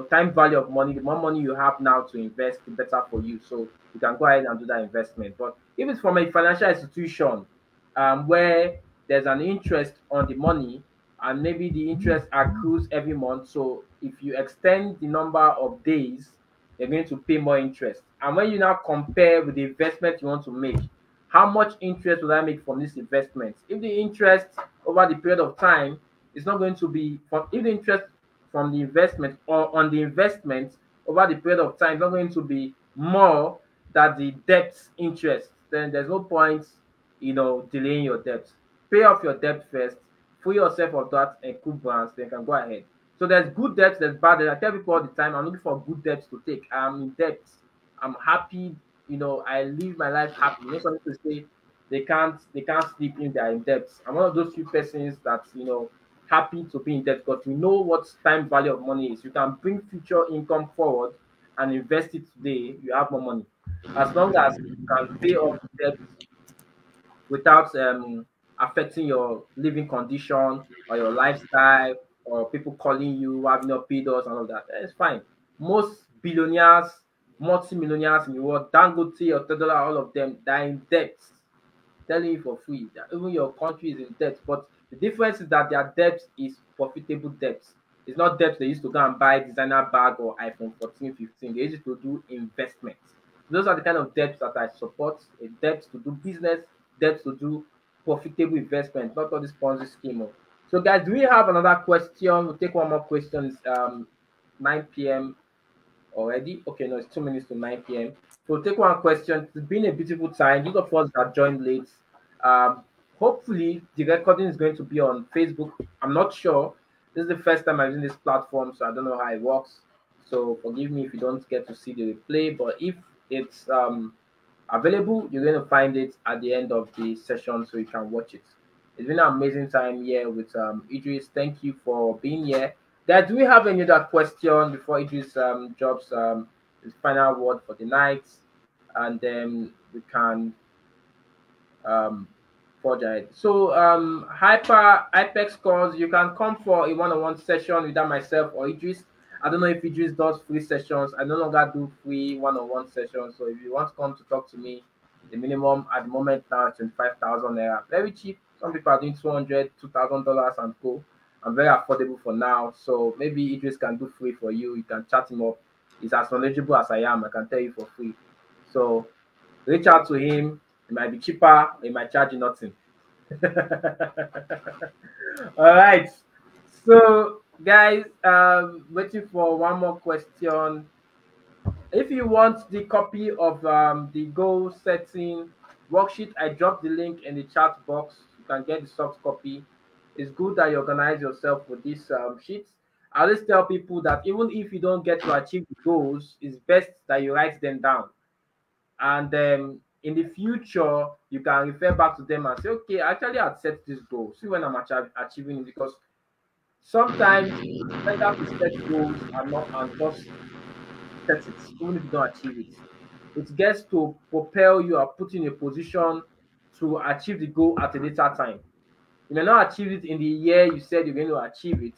time value of money. The more money you have now to invest, the better for you. So you can go ahead and do that investment. But if it's from a financial institution where there's an interest on the money, and maybe the interest accrues every month, so if you extend the number of days, you're going to pay more interest. And when you now compare with the investment you want to make, how much interest will I make from this investment? If the interest over the period of time is not going to be, if the interest from the investment or on the investment over the period of time is not going to be more than the debt interest, then there's no point, delaying your debt. Pay off your debt first, free yourself of that encumbrance, then you can go ahead. So there's good debts, there's bad debts. I tell people all the time, I'm looking for good debts to take. I'm in debt. I'm happy, I live my life happy. Something to say they can't sleep in their in debt. I'm one of those few persons that happy to be in debt because we know what time value of money is. You can bring future income forward and invest it today, you have more money. As long as you can pay off debt without affecting your living condition or your lifestyle or people calling you having not paid us and all that. It's fine. Most billionaires, multi-millionaires in the world, Dangote or Tedola, all of them, they're in debt. Telling you for free that even your country is in debt. But the difference is that their debt is profitable debt. It's not debt they used to go and buy designer bag or iPhone 14, 15. They used to do investments. Those are the kind of debts that I support. A debt to do business, debt to do profitable investment, not all this Ponzi scheme. Oh. So, guys, do we have another question? We'll take one more question. It's 9 p.m. already. Okay, no, it's 2 minutes to 9 p.m. So, we'll take one question. It's been a beautiful time. Those of us that joined late, um, hopefully, the recording is going to be on Facebook. I'm not sure. This is the first time I'm using this platform, so I don't know how it works. So, forgive me if you don't get to see the replay. But if it's available, you're going to find it at the end of the session so you can watch it. It's been an amazing time here with Idris. Thank you for being here. Guys, do we have any other question before Idris drops his final word for the night? And then we can um, forge ahead. So, Hypex calls, you can come for a one-on-one session with myself or Idris. I don't know if Idris does free sessions. I no longer do free one-on-one sessions. So if you want to come to talk to me, the minimum at the moment now is 25,000 naira. Very cheap. Some people are doing $200,000 and co. I'm very affordable for now. So maybe Idris can do free for you. You can chat him up. He's as knowledgeable as I am. I can tell you for free. So reach out to him. It might be cheaper. It might charge you nothing. All right. So, guys, waiting for one more question. If you want the copy of the goal setting worksheet, I dropped the link in the chat box. You can get the soft copy. It's good that you organize yourself with this sheet. I always tell people that even if you don't get to achieve the goals, it's best that you write them down. And in the future, you can refer back to them and say, okay, actually, I'd set this goal. See when I'm achieving it, because sometimes better to set goals and not and just set it, even if you don't achieve it. It gets to propel you or put you in a position to achieve the goal at a later time. You may not achieve it in the year you said you're going to achieve it,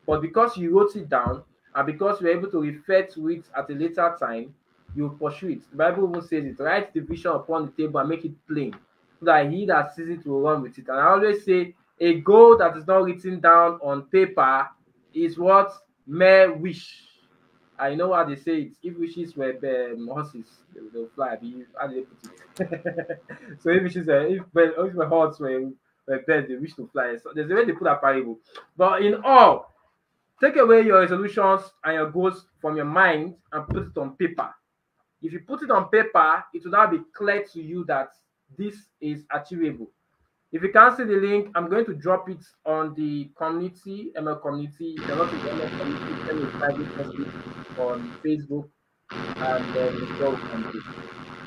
but because you wrote it down and because you're able to refer to it at a later time, you pursue it. The Bible even says it, write the vision upon the table and make it plain, so that he that sees it will run with it. And I always say a goal that is not written down on paper is what? Mere wish. I know how they say it. If wishes were horses, they'll fly. How do they put it? So if wishes were, if my horse were birds, they wish to fly. So there's a way they put that parable. But in all, take away your resolutions and your goals from your mind and put it on paper. If you put it on paper, it will now be clear to you that this is achievable. If you can't see the link, I'm going to drop it on the community, ML community. If you're not in the ML community, send me a private message on Facebook, and then it's all complete.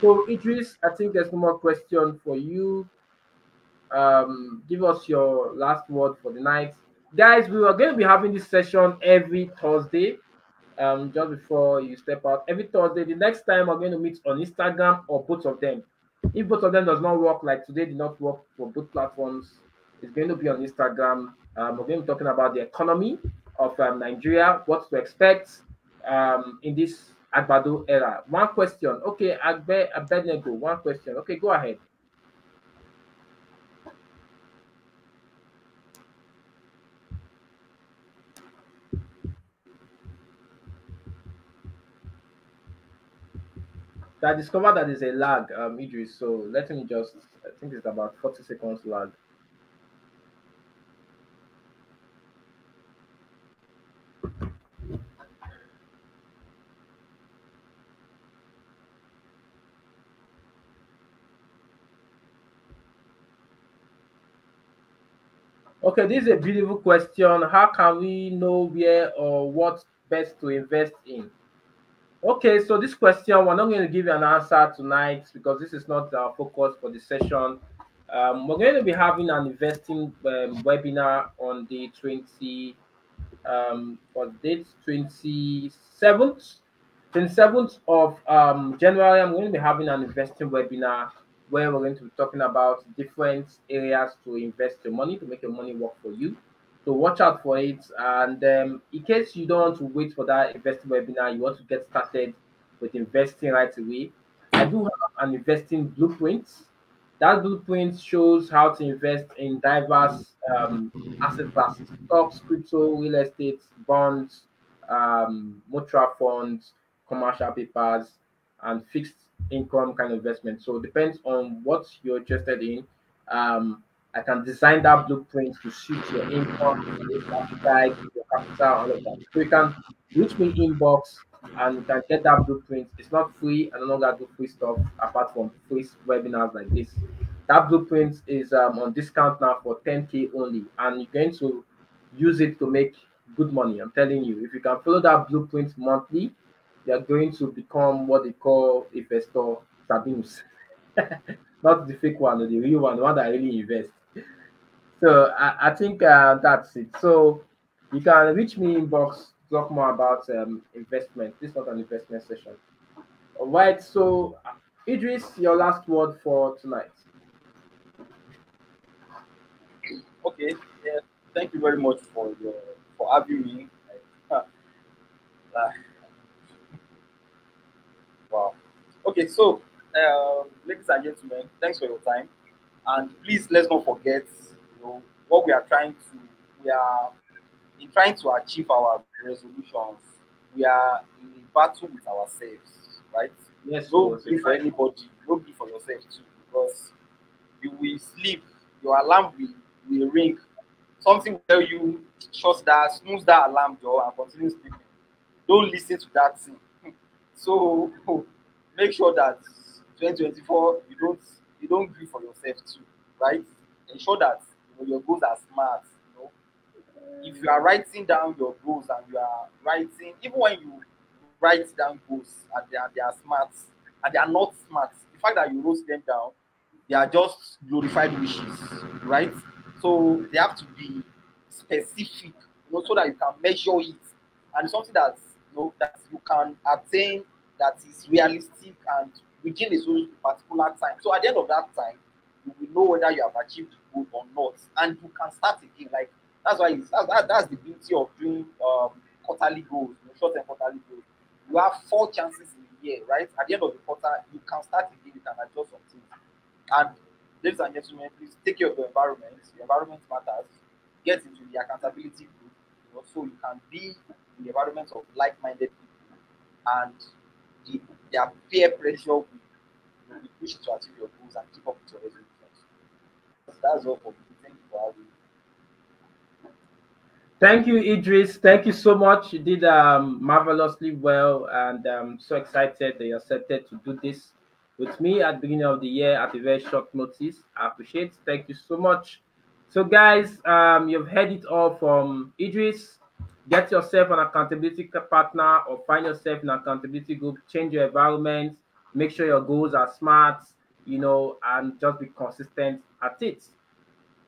So, Idris, I think there's no more question for you. Give us your last word for the night. Guys, we are going to be having this session every Thursday. Just before you step out, every Thursday. The next time we're going to meet on Instagram or both of them. If both of them does not work, like today did not work for both platforms, it's going to be on Instagram. We're going to be talking about the economy of Nigeria, what to expect in this Agbado era. One question. Okay, Abednego, one question. Okay, go ahead. So I discovered that there's a lag, Idris. So let me just, I think it's about 40 seconds lag. Okay, this is a beautiful question. How can we know where or what best to invest in? Okay, so this question, we're not going to give you an answer tonight because this is not our focus for the session. We're going to be having an investing webinar on the 27th of January. I'm going to be having an investing webinar where we're going to be talking about different areas to invest your money, to make your money work for you. So watch out for it. And in case you don't want to wait for that investing webinar, you want to get started with investing right away, I do have an investing blueprint. That blueprint shows how to invest in diverse asset classes: stocks, crypto, real estate, bonds, mutual funds, commercial papers, and fixed income kind of investment. So it depends on what you're interested in. I can design that blueprint to suit your income, your appetite, your capital, all of that. So you can reach me inbox and you can get that blueprint. It's not free. I no longer do free stuff apart from free webinars like this. That blueprint is on discount now for 10K only, and you're going to use it to make good money. I'm telling you, if you can follow that blueprint monthly, you're going to become what they call investor sardines. Not the fake one, the real one, the one that really invests. So I think that's it. So you can reach me inbox, talk more about investment. This is not an investment session. All right. So Idris, your last word for tonight. Okay, yeah, thank you very much for having me. Like, uh, wow. Okay, so ladies and gentlemen, thanks for your time, and please let's not forget, what we are trying to. We are in trying to achieve our resolutions. We are in a battle with ourselves, right? Yes, No so it's a grief for fight. anybody, no grief for yourself too, because you will sleep, your alarm will ring. Something will tell you, shut that, snooze that alarm door and continue sleeping. Don't listen to that thing. So make sure that 2024 you don't grieve for yourself too, right? Ensure that your goals are smart. If you are writing down your goals and you are writing, even when you write down goals and they are smart and they are not smart, the fact that you wrote them down, they are just glorified wishes, right? So they have to be specific, so that you can measure it, and it's something that that you can attain, that is realistic and within a particular time. So at the end of that time, you will know whether you have achieved the goal or not, and you can start again. Like that's why that's the beauty of doing quarterly goals, short-term quarterly goals. You have 4 chances in a year, right? At the end of the quarter, you can start again, you can adjust some things. And ladies and gentlemen, please take care of your environment. Your environment matters. Get into the accountability group, so you can be in the environment of like-minded people, and the, their peer pressure will push you to achieve your goals and keep up with your resolutions. That's all for me. Thank you for having me. Thank you, Idris. Thank you so much. You did marvelously well, and I'm so excited that you accepted to do this with me at the beginning of the year at a very short notice. I appreciate it. Thank you so much. So, guys, you've heard it all from Idris. Get yourself an accountability partner or find yourself in an accountability group. Change your environment. Make sure your goals are smart, and just be consistent at it.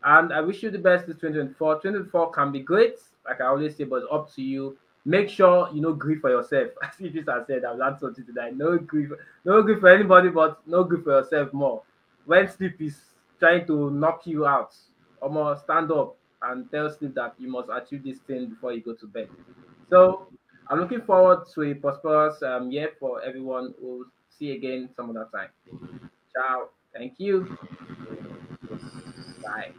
And I wish you the best in 2024. 2024 can be great, like I always say, but it's up to you. Make sure you know grief for yourself. As you just said, I've learned something today. No grief for anybody, but no grief for yourself more. When sleep is trying to knock you out, almost stand up and tell sleep that you must achieve this thing before you go to bed. So I'm looking forward to a prosperous year for everyone. We'll see you again some other time. Ciao. Thank you. Bye.